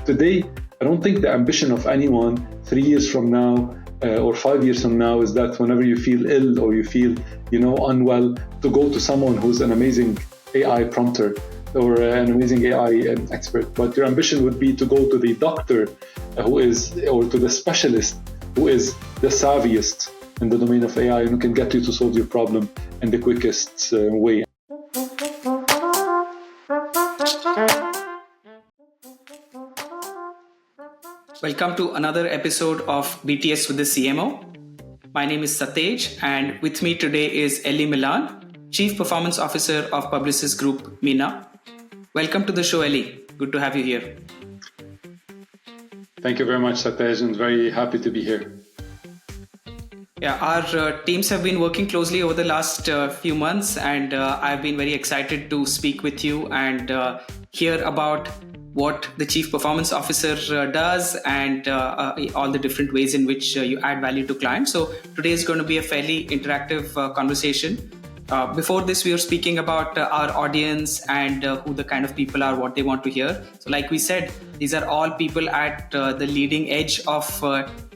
today, I don't think the ambition of anyone 3 years from now or 5 years from now is that whenever you feel ill or you feel, unwell, to go to someone who's an amazing AI prompter or an amazing AI expert. But your ambition would be to go to the doctor or to the specialist who is the savviest in the domain of AI and who can get you to solve your problem in the quickest way. Welcome to another episode of BTS with the CMO. My name is Satej, and with me today is Elie Milan, Chief Performance Officer of Publicis Groupe MENA. Welcome to the show, Elie. Good to have you here. Thank you very much, Satej, and very happy to be here. Yeah, our teams have been working closely over the last few months, and I've been very excited to speak with you and hear about what the Chief Performance Officer does and all the different ways in which you add value to clients. So today is going to be a fairly interactive conversation. Before this, we were speaking about our audience and who the kind of people are, what they want to hear. So like we said, these are all people at the leading edge of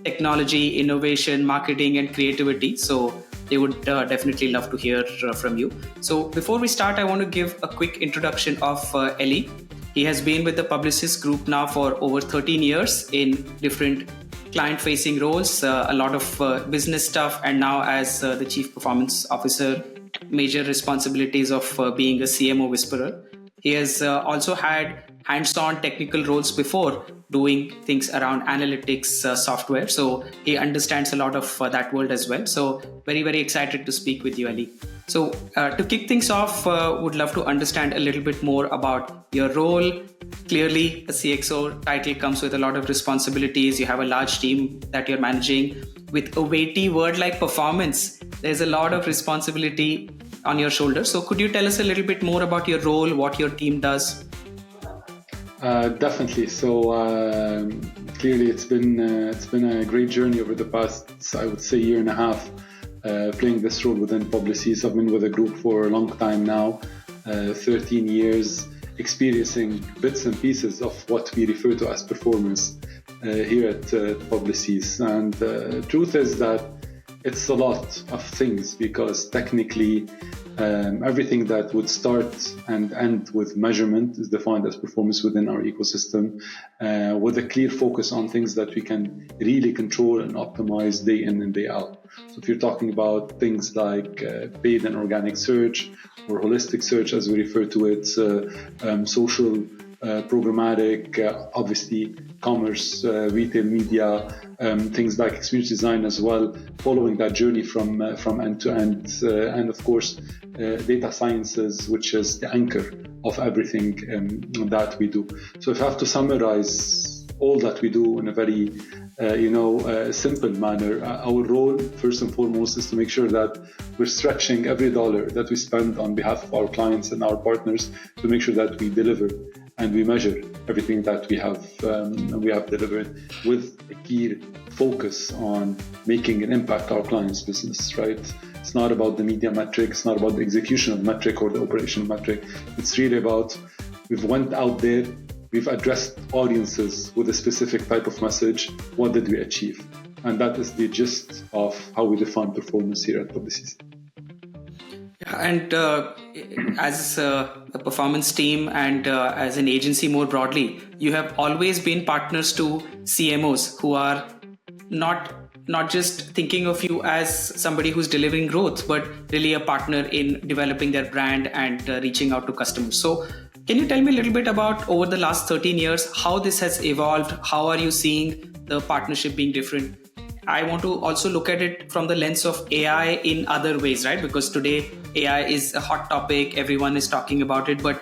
technology, innovation, marketing, and creativity. So they would definitely love to hear from you. So before we start, I want to give a quick introduction of Elie. He has been with the Publicis Group now for over 13 years in different client-facing roles, a lot of business stuff, and now as the Chief Performance Officer, major responsibilities of being a CMO whisperer. He has also had hands-on technical roles before doing things around analytics software. So he understands a lot of that world as well. So very, very excited to speak with you, Elie. So to kick things off, would love to understand a little bit more about your role. Clearly, a CXO title comes with a lot of responsibilities. You have a large team that you're managing. With a weighty word like performance, there's a lot of responsibility on your shoulders. So could you tell us a little bit more about your role, what your team does? Definitely. So clearly, it's been a great journey over the past, I would say, year and a half, playing this role within Publicis. I've been with the group for a long time now, 13 years, experiencing bits and pieces of what we refer to as performance here at Publicis. And the truth is that it's a lot of things, because technically everything that would start and end with measurement is defined as performance within our ecosystem, with a clear focus on things that we can really control and optimize day in and day out. So if you're talking about things like paid and organic search, or holistic search as we refer to it, social, programmatic, obviously commerce, retail media, things like experience design as well, following that journey from end to end, and of course data sciences, which is the anchor of everything that we do. So if I have to summarize all that we do in a very simple manner, our role first and foremost is to make sure that we're stretching every dollar that we spend on behalf of our clients and our partners to make sure that we deliver and we measure everything that we have delivered, with a key focus on making an impact our clients' business, right? It's not about the media metric, it's not about the execution of metric or the operational metric. It's really about, we've went out there, we've addressed audiences with a specific type of message. What did we achieve? And that is the gist of how we define performance here at Publicis. And as a performance team and as an agency more broadly, you have always been partners to CMOs who are not just thinking of you as somebody who's delivering growth, but really a partner in developing their brand and reaching out to customers. So can you tell me a little bit about, over the last 13 years, how this has evolved? How are you seeing the partnership being different? I want to also look at it from the lens of AI in other ways, right? Because today AI is a hot topic. Everyone is talking about it. But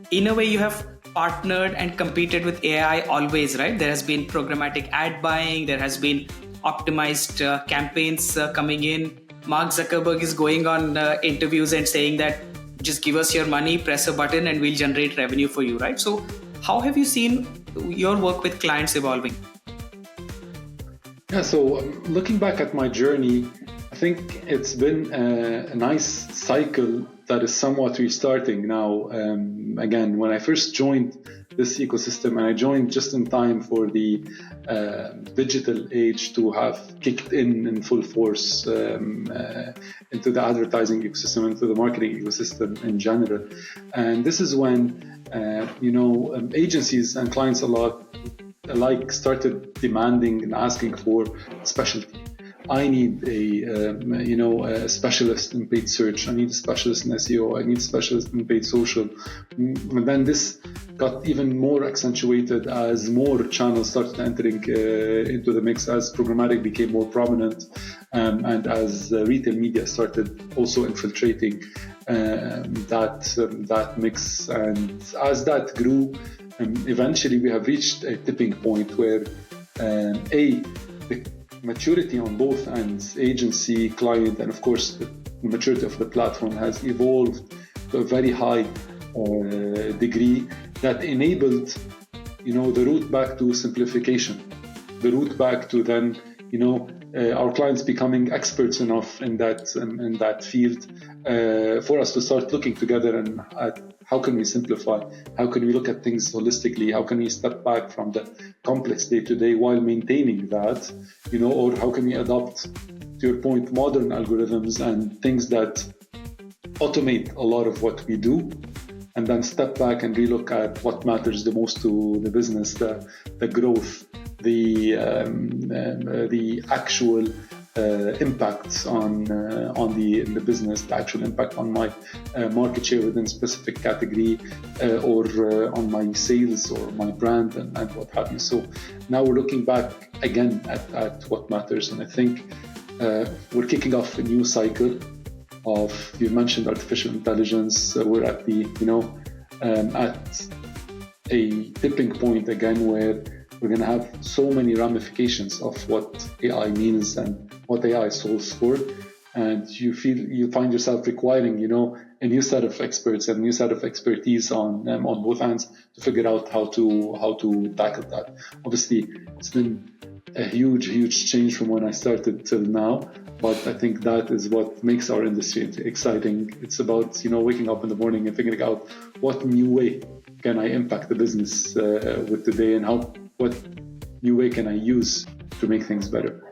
in a way, you have partnered and competed with AI always, right? There has been programmatic ad buying. There has been optimized campaigns coming in. Mark Zuckerberg is going on interviews and saying that just give us your money, press a button, and we'll generate revenue for you, right? So how have you seen your work with clients evolving? Yeah, so looking back at my journey, I think it's been a nice cycle that is somewhat restarting now. Again, when I first joined this ecosystem, and I joined just in time for the digital age to have kicked in full force into the advertising ecosystem, into the marketing ecosystem in general. And this is when agencies and clients alike started demanding and asking for specialty. I need a specialist in paid search. I need a specialist in SEO. I need a specialist in paid social. And then this got even more accentuated as more channels started entering into the mix, as programmatic became more prominent, and as retail media started also infiltrating that mix. And as that grew, eventually we have reached a tipping point where the maturity on both ends, agency, client, and of course the maturity of the platform has evolved to a very high degree that enabled, the route back to simplification, the route back to then, our clients becoming experts enough in that field for us to start looking together and at how can we simplify, how can we look at things holistically, how can we step back from the complex day-to-day while maintaining that, or how can we adopt, to your point, modern algorithms and things that automate a lot of what we do, and then step back and relook at what matters the most to the business, the growth, the actual impact on the business, the actual impact on my market share within specific category, or on my sales or my brand and what have you. So now we're looking back again at what matters, and I think we're kicking off a new cycle of, you mentioned artificial intelligence. We're at the at a tipping point again where we're going to have so many ramifications of what AI means and what AI solves for, and you find yourself requiring a new set of experts and a new set of expertise on both ends to figure out how to tackle that. Obviously, it's been a huge change from when I started till now, but I think that is what makes our industry exciting. It's about waking up in the morning and figuring out what new way can I impact the business with today, and what new way can I use to make things better.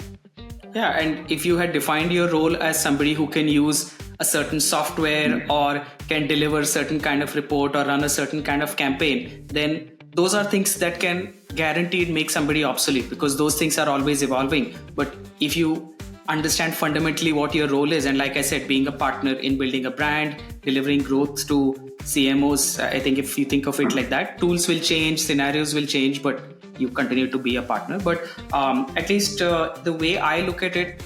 Yeah, and if you had defined your role as somebody who can use a certain software or can deliver a certain kind of report or run a certain kind of campaign, then those are things that can guaranteed make somebody obsolete, because those things are always evolving. But if you understand fundamentally what your role is, and like I said, being a partner in building a brand, delivering growth to CMOs, I think if you think of it like that, tools will change, scenarios will change, but you continue to be a partner. But at least the way I look at it,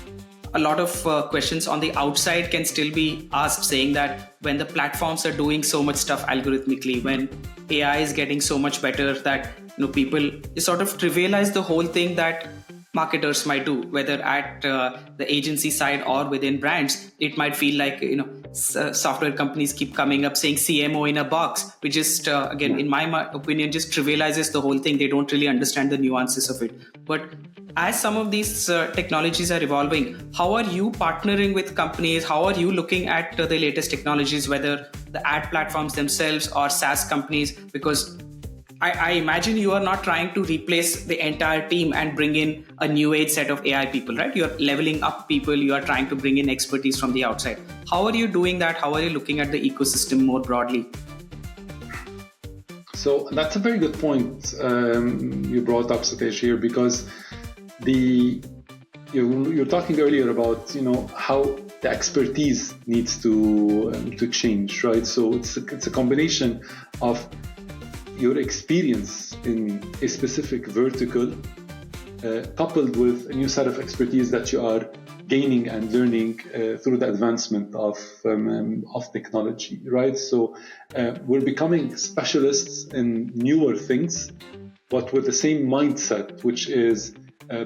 a lot of questions on the outside can still be asked, saying that when the platforms are doing so much stuff algorithmically, when AI is getting so much better that people sort of trivialize the whole thing that marketers might do, whether at the agency side or within brands. It might feel like software companies keep coming up saying CMO in a box, which just again, in my opinion, just trivializes the whole thing. They don't really understand the nuances of it. But as some of these technologies are evolving, how are you partnering with companies? How are you looking at the latest technologies, whether the ad platforms themselves or SaaS companies? Because I imagine you are not trying to replace the entire team and bring in a new age set of AI people, right? You're leveling up people. You are trying to bring in expertise from the outside. How are you doing that? How are you looking at the ecosystem more broadly? So that's a very good point you brought up, Satish, here, because you're talking earlier about how the expertise needs to change, right? So it's a combination of your experience in a specific vertical, coupled with a new set of expertise that you are gaining and learning through the advancement of technology, right? So we're becoming specialists in newer things, but with the same mindset, which is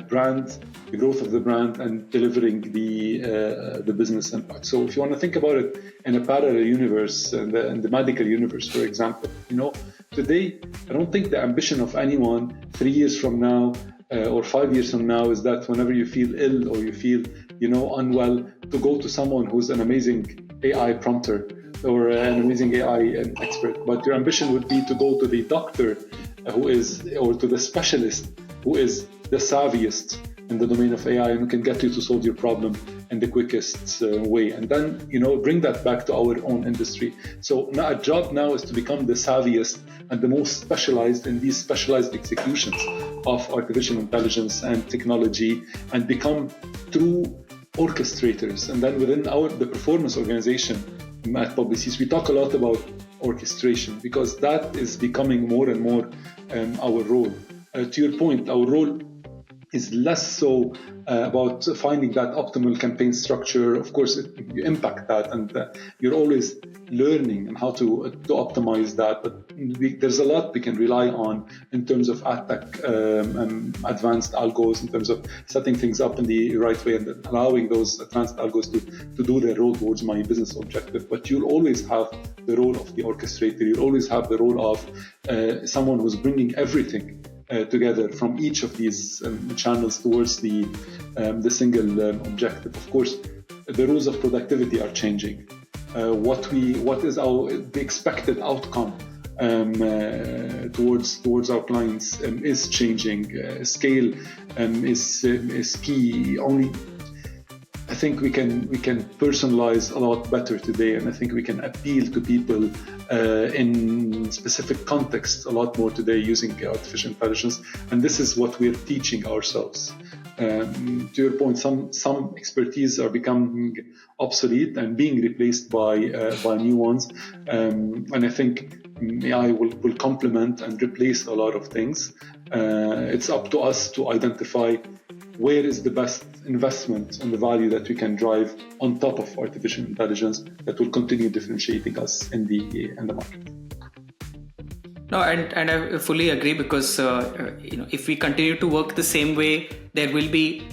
brand, the growth of the brand, and delivering the business impact. So if you want to think about it in a parallel universe, in the medical universe, for example, today, I don't think the ambition of anyone 3 years from now or 5 years from now is that whenever you feel ill or you feel, unwell, to go to someone who's an amazing AI prompter or an amazing AI expert, but your ambition would be to go to the doctor or to the specialist who is the savviest in the domain of AI and who can get you to solve your problem in the quickest way. And then, bring that back to our own industry. So our job now is to become the savviest and the most specialized in these specialized executions of artificial intelligence and technology, and become true orchestrators. And then within the performance organization at Publicis, we talk a lot about orchestration because that is becoming more and more our role. To your point, our role is less so about finding that optimal campaign structure. Of course, you impact that, and you're always learning and how to optimize that. But there's a lot we can rely on in terms of ad tech, advanced algos, in terms of setting things up in the right way and allowing those advanced algos to do their role towards my business objective. But you'll always have the role of the orchestrator. You'll always have the role of someone who's bringing everything together from each of these channels towards the single objective. Of course, the rules of productivity are changing. What is the expected outcome towards our clients is changing. Scale is key. Only I think we can personalize a lot better today, and I think we can appeal to people in specific contexts a lot more today using artificial intelligence, and this is what we're teaching ourselves. To your point, some expertise are becoming obsolete and being replaced by new ones, and I think AI will complement and replace a lot of things. It's up to us to identify where is the best investment and the value that we can drive on top of artificial intelligence that will continue differentiating us in the market. No, and I fully agree, because if we continue to work the same way, there will be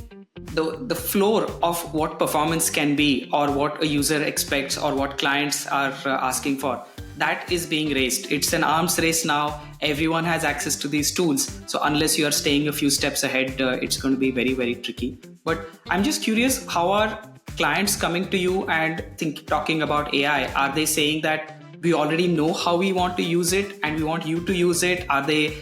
the floor of what performance can be, or what a user expects, or what clients are asking for. That is being raised. It's an arms race now. Everyone has access to these tools. So unless you are staying a few steps ahead, it's going to be very, very tricky. But I'm just curious, how are clients coming to you and talking about AI? Are they saying that we already know how we want to use it and we want you to use it? Are they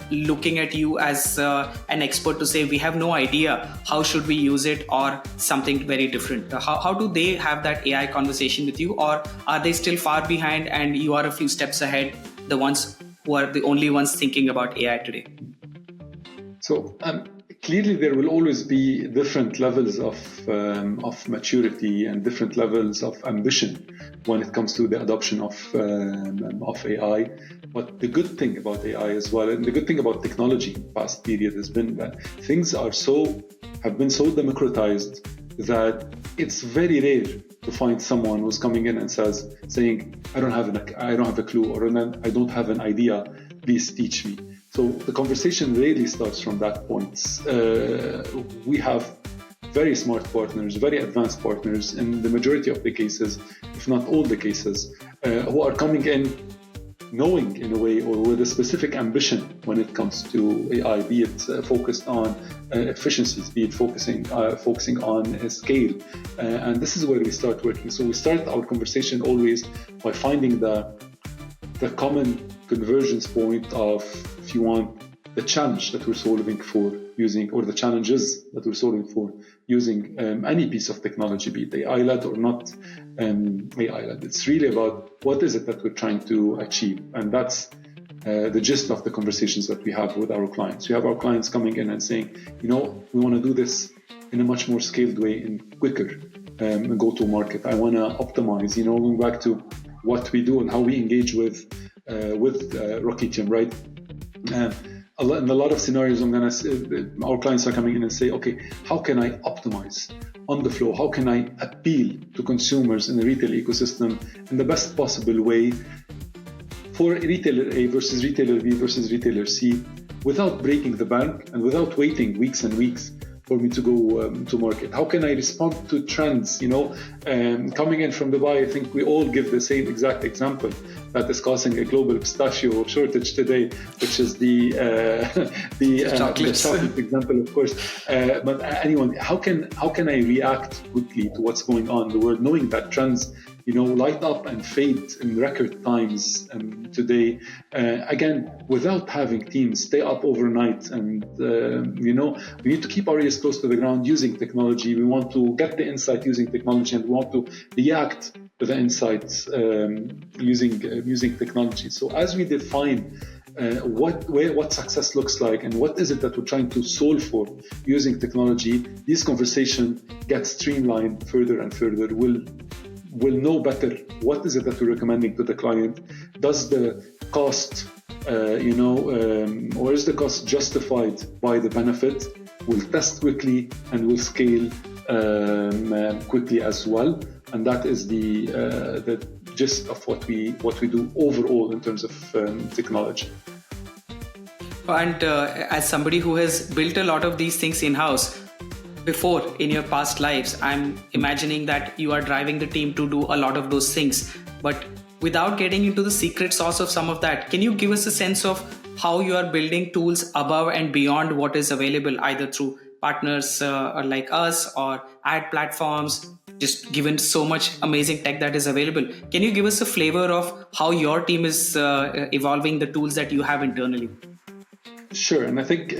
looking at you as an expert to say, we have no idea, how should we use it, or something very different? How do they have that AI conversation with you? Or are they still far behind and you are a few steps ahead, the ones who are the only ones thinking about AI today? So clearly there will always be different levels of maturity and different levels of ambition when it comes to the adoption of AI. But the good thing about AI as well, and the good thing about technology in the past period, has been that things have been so democratized that it's very rare to find someone who's coming in and saying, I don't have a clue, or I don't have an idea, please teach me. So the conversation really starts from that point. We have very smart partners, very advanced partners in the majority of the cases, if not all the cases, who are coming in knowing in a way, or with a specific ambition when it comes to AI, be it focused on efficiencies, be it focusing on scale. And this is where we start working. So we start our conversation always by finding the common convergence point of, if you want, the challenge that we're solving for using, or the challenges that we're solving for using any piece of technology, be it AI-led or not AI-led. It's really about what is it that we're trying to achieve. And that's the gist of the conversations that we have with our clients. We have our clients coming in and saying, we want to do this in a much more scaled way and quicker go to market. I want to optimize, going back to what we do and how we engage with Rocketium, right? In a lot of scenarios, our clients are coming in and say, okay, how can I optimize on the flow? How can I appeal to consumers in the retail ecosystem in the best possible way for retailer A versus retailer B versus retailer C, without breaking the bank and without waiting weeks and weeks for me to go to market? How can I respond to trends? Coming in from Dubai, I think we all give the same exact example that is causing a global pistachio shortage today, which is the chocolate example, of course. But anyone, how can I react quickly to what's going on in the world, knowing that trends, light up and fade in record times today. Again, without having teams stay up overnight, and we need to keep our ears close to the ground using technology. We want to get the insight using technology, and we want to react to the insights using technology. So as we define what success looks like and what is it that we're trying to solve for using technology, these conversations get streamlined further and further. We'll know better what is it that we're recommending to the client. Does the cost, or is the cost justified by the benefit? We'll test quickly and we'll scale quickly as well. And that is the gist of what we do overall in terms of technology. And as somebody who has built a lot of these things in-house before in your past lives, I'm imagining that you are driving the team to do a lot of those things. But without getting into the secret sauce of some of that, can you give us a sense of how you are building tools above and beyond what is available, either through partners like us or ad platforms, just given so much amazing tech that is available? Can you give us a flavor of how your team is evolving the tools that you have internally? Sure, and I think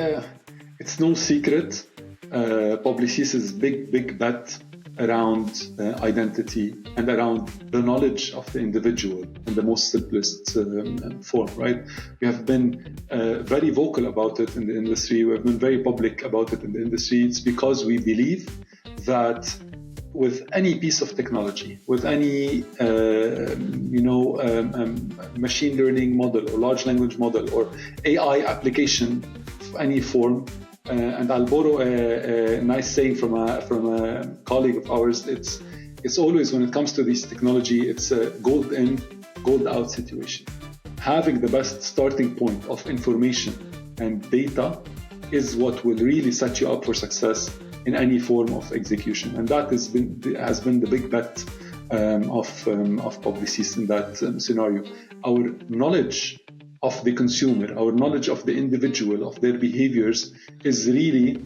it's no secret Publicis' big bet around identity and around the knowledge of the individual in the most simplest form, right? We have been very vocal about it in the industry. We have been very public about it in the industry. It's because we believe that with any piece of technology, with any machine learning model or large language model or AI application of any form, and I'll borrow a nice saying from a colleague of ours. It's always, when it comes to this technology, it's a gold in, gold out situation. Having the best starting point of information and data is what will really set you up for success in any form of execution, and that has been the big bet of Publicis in that scenario. Our knowledge of the consumer, our knowledge of the individual, of their behaviors is really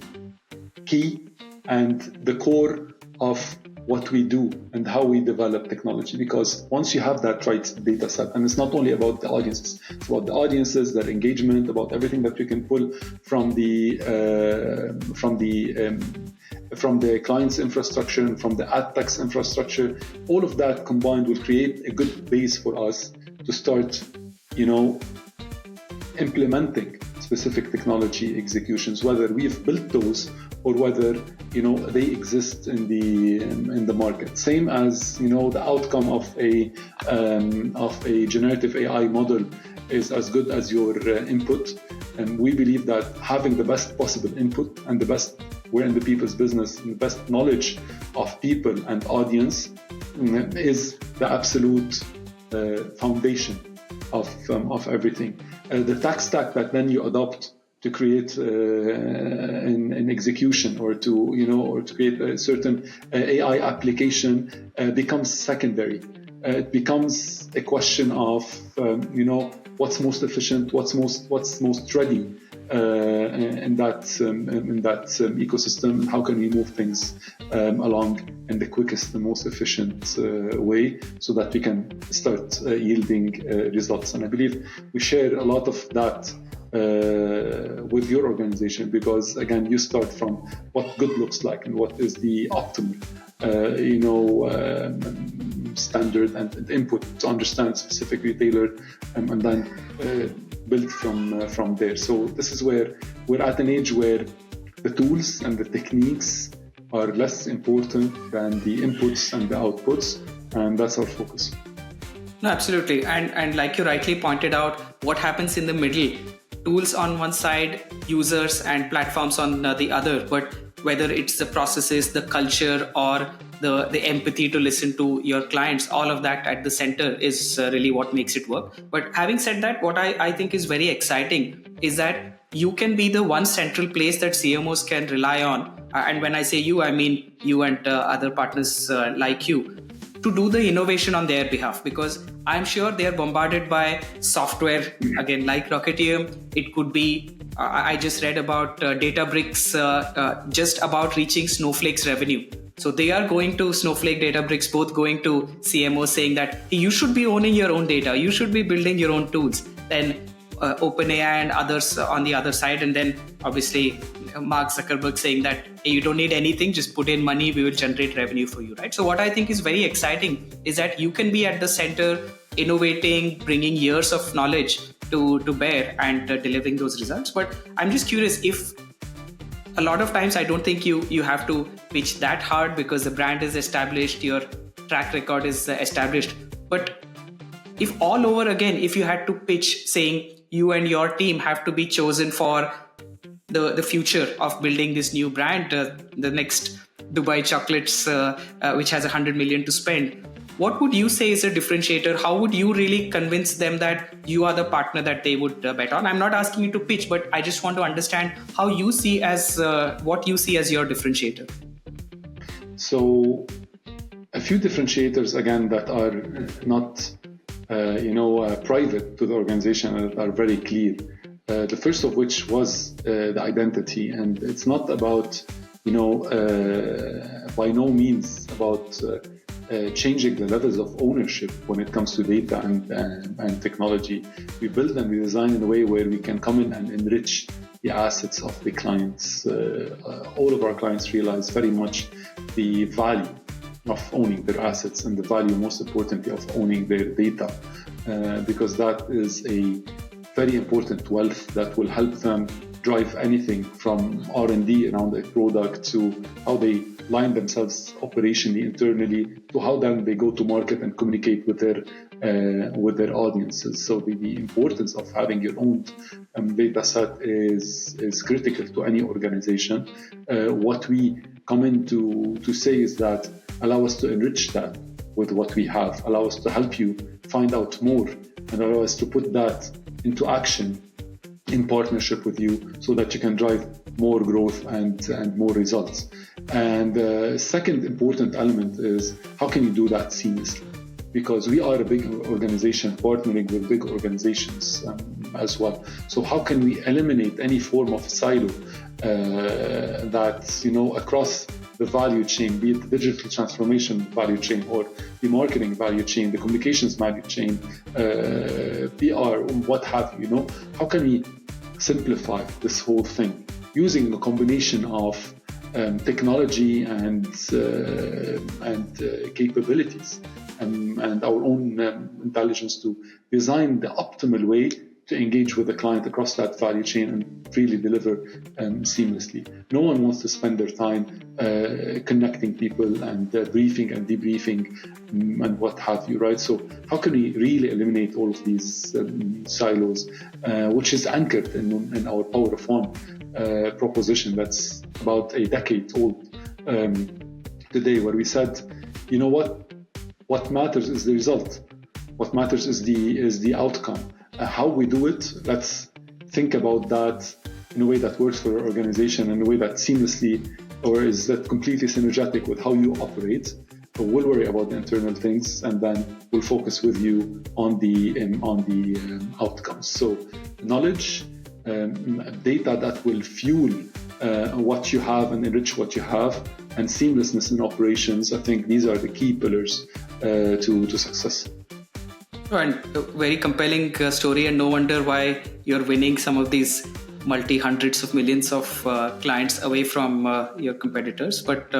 key and the core of what we do and how we develop technology. Because once you have that right data set, and it's not only about the audiences, it's about the audiences, their engagement, about everything that we can pull from the client's infrastructure and from the ad tech's infrastructure, all of that combined will create a good base for us to start, implementing specific technology executions, whether we've built those or whether they exist in the market. Same as the outcome of a generative AI model is as good as your input, and we believe that having the best possible input and the best, we're in the people's business, and the best knowledge of people and audience is the absolute foundation of everything. The tech stack that then you adopt to create an execution or to create a certain AI application becomes secondary. It becomes a question of what's most efficient, what's most ready in that ecosystem, and how can we move things along in the quickest and most efficient way so that we can start yielding results. And I believe we share a lot of that with your organization, because again, you start from what good looks like and what is the optimal standard and input to understand specifically tailored, and then build from there. So this is where we're at an age where the tools and the techniques are less important than the inputs and the outputs, and that's our focus. No, absolutely. And like you rightly pointed out, what happens in the middle, tools on one side, users and platforms on the other, but whether it's the processes, the culture, or the empathy to listen to your clients, all of that at the center is really what makes it work. But having said that, what I think is very exciting is that you can be the one central place that CMOs can rely on. And when I say you, I mean you and other partners like you, to do the innovation on their behalf, because I'm sure they are bombarded by software, again, like Rocketium. It could be, I just read about Databricks just about reaching Snowflake's revenue. So they are going to Snowflake, Databricks, both going to CMO saying that you should be owning your own data, you should be building your own tools. Then OpenAI and others on the other side, and then obviously Mark Zuckerberg saying that, hey, you don't need anything, just put in money, we will generate revenue for you, right? So what I think is very exciting is that you can be at the center, innovating, bringing years of knowledge to bear and delivering those results. But I'm just curious, if a lot of times I don't think you have to pitch that hard because the brand is established, your track record is established. But if all over again, if you had to pitch saying you and your team have to be chosen for the future of building this new brand, the next Dubai chocolates, which has 100 million to spend, what would you say is a differentiator? How would you really convince them that you are the partner that they would bet on? I'm not asking you to pitch, but I just want to understand how you see as what you see as your differentiator. So a few differentiators, again, that are not private to the organization, are very clear. The first of which was the identity, and it's not about, by no means about changing the levels of ownership when it comes to data and technology. We build and we design in a way where we can come in and enrich the assets of the clients. All of our clients realize very much the value of owning their assets and the value, most importantly, of owning their data, because that is a very important wealth that will help them drive anything from R&D around a product to how they line themselves operationally, internally, to how then they go to market and communicate with their audiences. So the importance of having your own data set is critical to any organization. What we come in to say is that allow us to enrich that with what we have, allow us to help you find out more, and allow us to put that into action in partnership with you so that you can drive more growth and more results. And the second important element is how can you do that seamlessly? Because we are a big organization partnering with big organizations as well. So how can we eliminate any form of silo that, across the value chain, be it the digital transformation value chain or the marketing value chain, the communications value chain, PR, what have you, how can we simplify this whole thing using a combination of technology and capabilities and our own intelligence to design the optimal way to engage with the client across that value chain and really deliver seamlessly. No one wants to spend their time connecting people and briefing and debriefing and what have you, right? So how can we really eliminate all of these silos, which is anchored in our Power of One proposition that's about a decade old today, where we said, what matters is the result. What matters is the outcome. How we do it, let's think about that in a way that works for our organization, in a way that seamlessly or is that completely synergetic with how you operate. So we'll worry about the internal things, and then we'll focus with you on the outcomes. So knowledge, data that will fuel what you have and enrich what you have, and seamlessness in operations. I think these are the key pillars to success. And a very compelling story, and no wonder why you're winning some of these multi-hundreds of millions of clients away from your competitors. But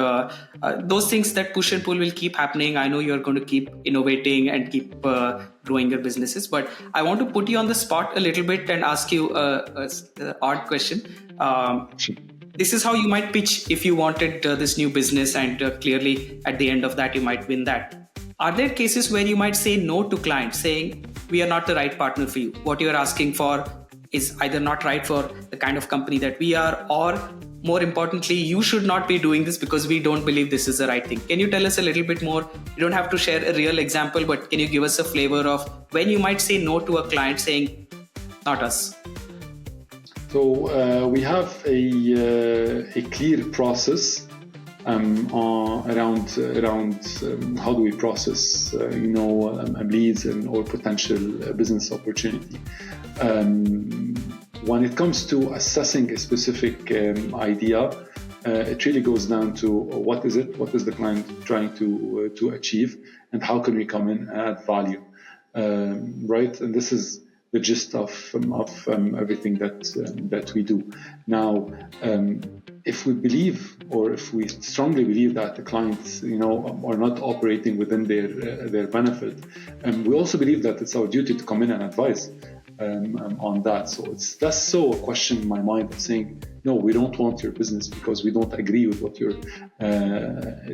those things that push and pull will keep happening. I know you're going to keep innovating and keep growing your businesses. But I want to put you on the spot a little bit and ask you an odd question. This is how you might pitch if you wanted this new business, and clearly at the end of that, you might win that. Are there cases where you might say no to clients, saying we are not the right partner for you? What you're asking for is either not right for the kind of company that we are, or more importantly, you should not be doing this because we don't believe this is the right thing. Can you tell us a little bit more? You don't have to share a real example, but can you give us a flavor of when you might say no to a client saying, not us? So we have a clear process around how do we process leads or potential business opportunity. When it comes to assessing a specific idea, it really goes down to what is it, what is the client trying to achieve, and how can we come in and add value, right? And this is the gist of everything that we do. Now, if we believe, or if we strongly believe that the clients, are not operating within their benefit, we also believe that it's our duty to come in and advise on that. So it's less so a question in my mind of saying, no, we don't want your business because we don't agree with what you're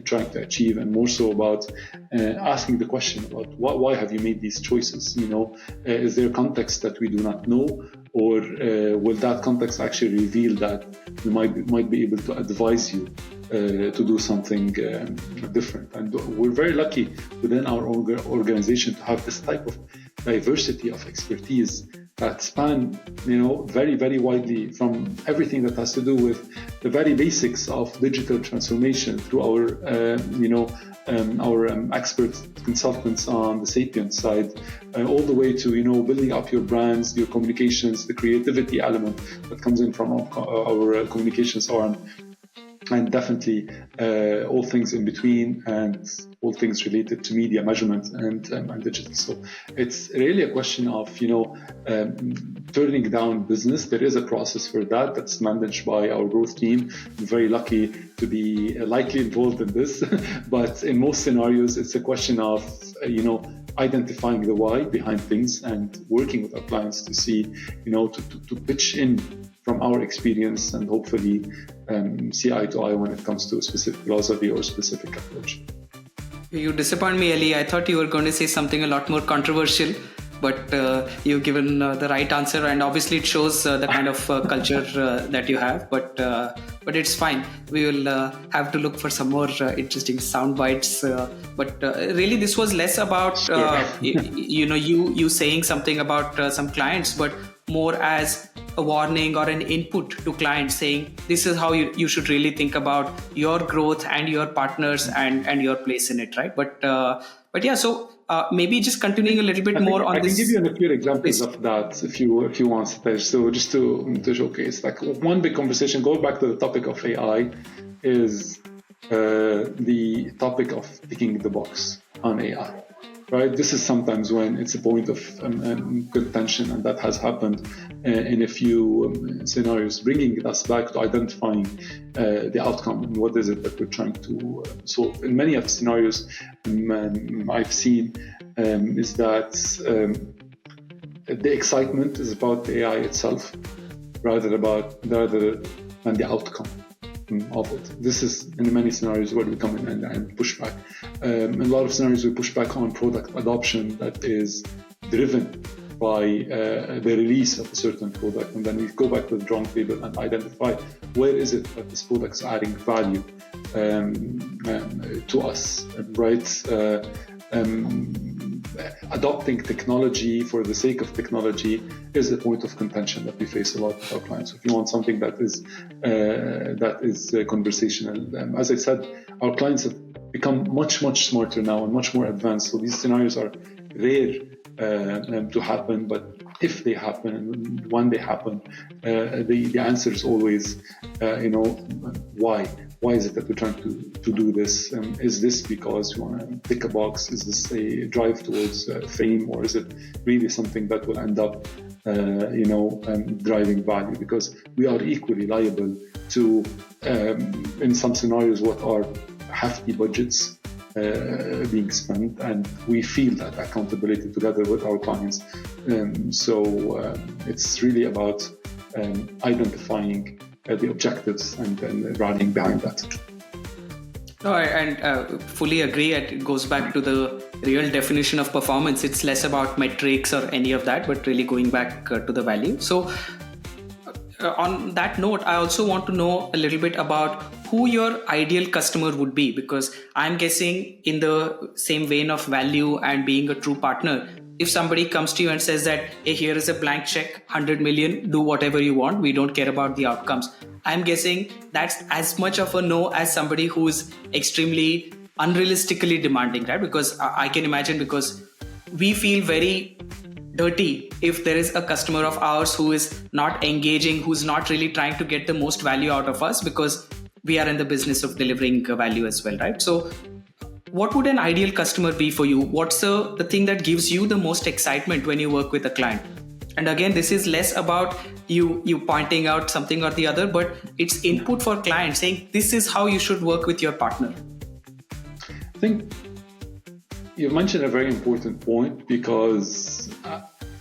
trying to achieve, and more so about asking the question about why have you made these choices? Is there context that we do not know, or will that context actually reveal that we might be able to advise you to do something different? And we're very lucky within our organization to have this type of diversity of expertise that span, very, very widely, from everything that has to do with the very basics of digital transformation through our expert consultants on the Sapient side, all the way to, building up your brands, your communications, the creativity element that comes in from our communications arm, and definitely all things in between, and all things related to media measurement and digital. So it's really a question of turning down business. There is a process for that that's managed by our growth team. I'm very lucky to be likely involved in this, but in most scenarios it's a question of identifying the why behind things and working with our clients to see to pitch in from our experience and hopefully see eye to eye when it comes to a specific philosophy or specific approach. You disappoint me, Elie. I thought you were going to say something a lot more controversial, but you've given the right answer, and obviously it shows the kind of culture that you have. But it's fine. We will have to look for some more interesting sound bites. But really, this was less about you saying something about some clients, but more as a warning or an input to clients, saying this is how you should really think about your growth and your partners and your place in it, right? But yeah, so maybe just continuing a little bit more on this. I can give you a few examples of that if you want, Satish. So just to showcase, like one big conversation, going back to the topic of AI, is the topic of ticking the box on AI. Right, this is sometimes when it's a point of contention, and that has happened in a few scenarios, bringing us back to identifying the outcome and what is it that we're trying to solve. In many of the scenarios I've seen is that the excitement is about the AI itself rather than the outcome of it. This is in many scenarios where we come in and push back. In a lot of scenarios we push back on product adoption that is driven by the release of a certain product, and then we go back to the drawing table and identify where is it that this product is adding value to us, right? Adopting technology for the sake of technology is a point of contention that we face a lot with our clients. If you want something that is conversational, as I said, our clients have become much smarter now and much more advanced. So these scenarios are rare to happen, but if they happen and when they happen, the answer is always, why? Why is it that we're trying to do this? Is this because we want to tick a box? Is this a drive towards fame, or is it really something that will end up, driving value? Because we are equally liable to, in some scenarios, what are hefty budgets being spent, and we feel that accountability together with our clients. So it's really about identifying the objectives and rallying behind that. No, and fully agree. It goes back to the real definition of performance. It's less about metrics or any of that, but really going back to the value. So on that note, I also want to know a little bit about who your ideal customer would be, because I'm guessing in the same vein of value and being a true partner, if somebody comes to you and says that, hey, here is a blank check, 100 million, do whatever you want, we don't care about the outcomes, I'm guessing that's as much of a no as somebody who is extremely unrealistically demanding, right? Because I can imagine, because we feel very dirty if there is a customer of ours who is not engaging, who's not really trying to get the most value out of us, because we are in the business of delivering value as well, right? So what would an ideal customer be for you? What's the thing that gives you the most excitement when you work with a client? And again, this is less about you pointing out something or the other, but it's input for clients saying this is how you should work with your partner. I think you mentioned a very important point, because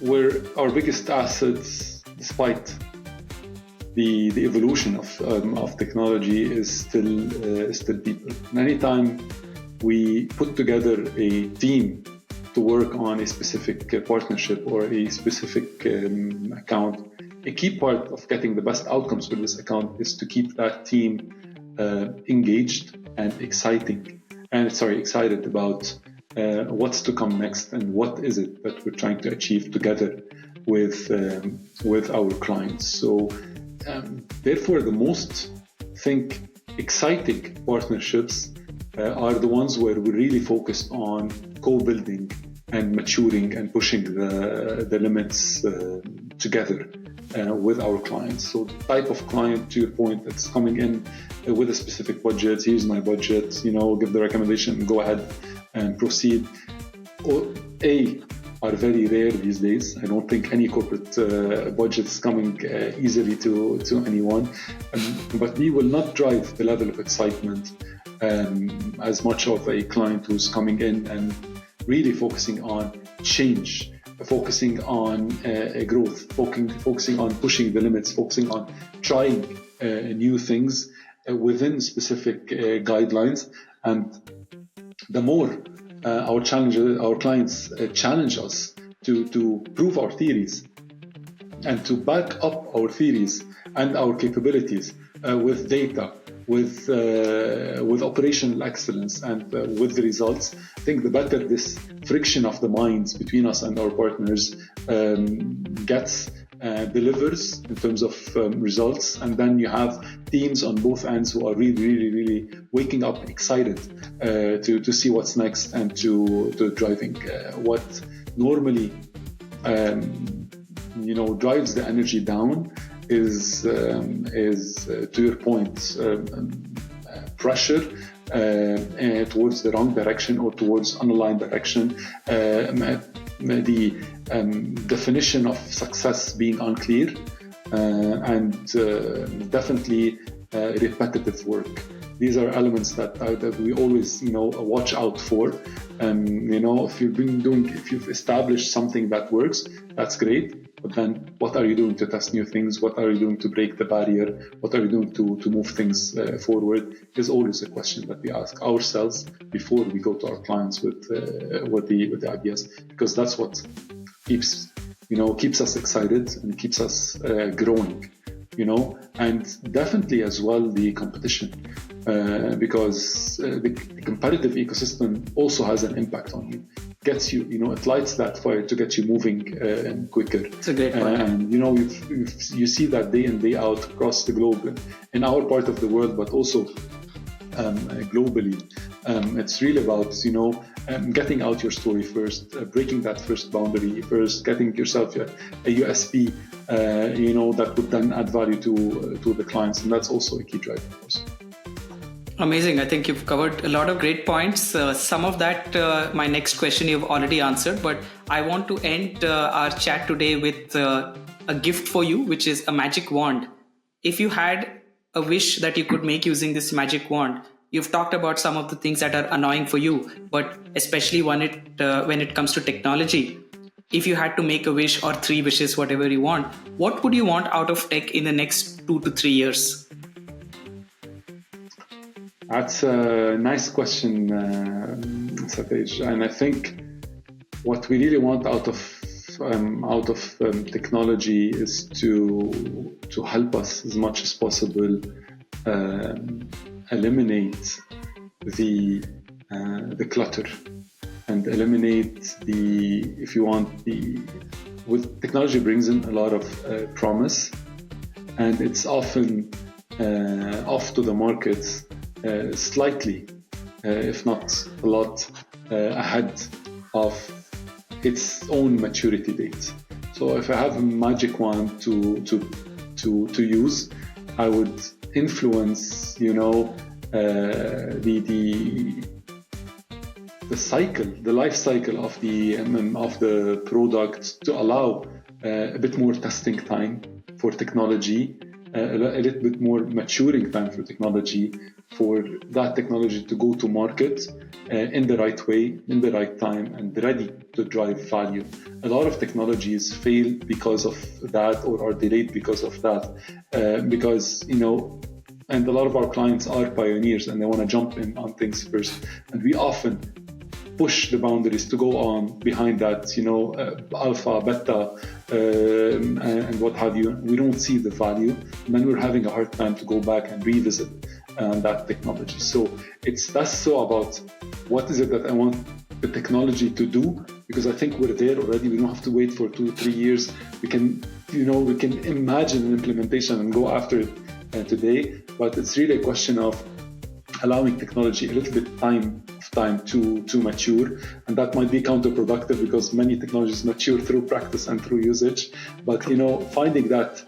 we're our biggest assets, despite the evolution of technology, is still people. And anytime we put together a team to work on a specific partnership or a specific account, a key part of getting the best outcomes with this account is to keep that team engaged and excited about what's to come next and what is it that we're trying to achieve together with our clients. So therefore, the most exciting partnerships are the ones where we're really focused on co-building and maturing and pushing the limits together with our clients. So the type of client, to your point, that's coming in with a specific budget, here's my budget, give the recommendation and go ahead and proceed, are very rare these days. I don't think any corporate budget is coming easily to anyone. But we will not drive the level of excitement as much of a client who's coming in and really focusing on change, focusing on growth, focusing on pushing the limits, focusing on trying new things within specific guidelines. And the more our clients challenge us to prove our theories and to back up our theories and our capabilities with data, with operational excellence, and with the results, I think the better this friction of the minds between us and our partners delivers in terms of results. And then you have teams on both ends who are really waking up excited to see what's next and to driving what normally drives the energy down is to your point, pressure towards the wrong direction or towards unaligned direction, the definition of success being unclear, and definitly repetitive work. These are elements that we always watch out for. If you've established something that works, that's great. But then what are you doing to test new things? What are you doing to break the barrier? What are you doing to move things forward? Is always a question that we ask ourselves before we go to our clients with the ideas, because that's what keeps us excited and keeps us growing. And definitely as well the competition, because the competitive ecosystem also has an impact on you. Gets you, it lights that fire to get you moving quicker. It's a great point. And you see that day in, day out across the globe, in our part of the world, but also globally. It's really about getting out your story first, breaking that first boundary first, getting yourself a USP that would then add value to the clients, and that's also a key driver for us. Amazing. I think you've covered a lot of great points. Some of that, my next question you've already answered, but I want to end our chat today with a gift for you, which is a magic wand. If you had a wish that you could make using this magic wand, you've talked about some of the things that are annoying for you, but especially when it comes to technology, if you had to make a wish or 3 wishes, whatever you want, what would you want out of tech in the next 2 to 3 years? That's a nice question, Satej. And I think what we really want out of technology is to help us as much as possible eliminate the clutter and eliminate with technology brings in a lot of promise, and it's often off to the market slightly, if not a lot, ahead of its own maturity date. So if I have a magic wand to use, I would influence, the cycle, the life cycle of the product, to allow a bit more testing time for technology, a little bit more maturing time for technology, for that technology to go to market in the right way, in the right time, and ready to drive value. A lot of technologies fail because of that, or are delayed because of that, and a lot of our clients are pioneers and they want to jump in on things first. And we often push the boundaries to go on behind that, alpha, beta, and what have you. We don't see the value, and then we're having a hard time to go back and revisit that technology. So that's so about what is it that I want the technology to do, because I think we're there already. We don't have to wait for 2-3 years. We can imagine an implementation and go after it today. But it's really a question of allowing technology a little bit time to mature, and that might be counterproductive because many technologies mature through practice and through usage. But finding that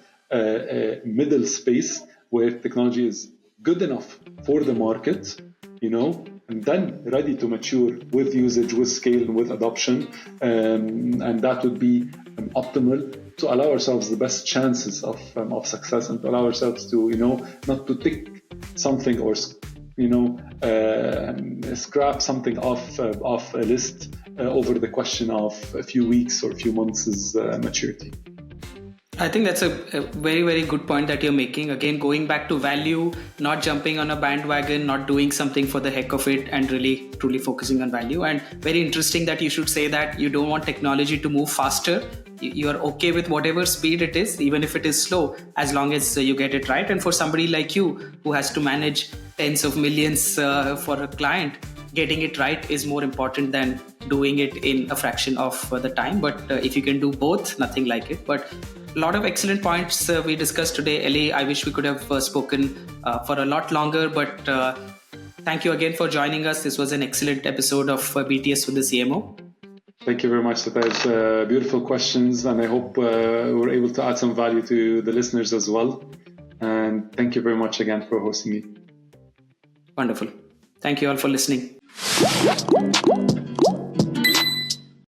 middle space where technology is good enough for the market, and then ready to mature with usage, with scale, and with adoption, and that would be optimal to allow ourselves the best chances of success, and to allow ourselves to not to tick something or scrap something off a list over the question of a few weeks or a few months' maturity. I think that's a very, very good point that you're making. Again, going back to value, not jumping on a bandwagon, not doing something for the heck of it, and really truly focusing on value. And very interesting that you should say that you don't want technology to move faster. You are okay with whatever speed it is, even if it is slow, as long as you get it right. And for somebody like you who has to manage tens of millions for a client, getting it right is more important than doing it in a fraction of the time. But if you can do both, nothing like it. But a lot of excellent points we discussed today. Elie, I wish we could have spoken for a lot longer, but thank you again for joining us. This was an excellent episode of BTS with the CMO. Thank you very much, Satej. Beautiful questions, and I hope we're able to add some value to the listeners as well. And thank you very much again for hosting me. Wonderful. Thank you all for listening.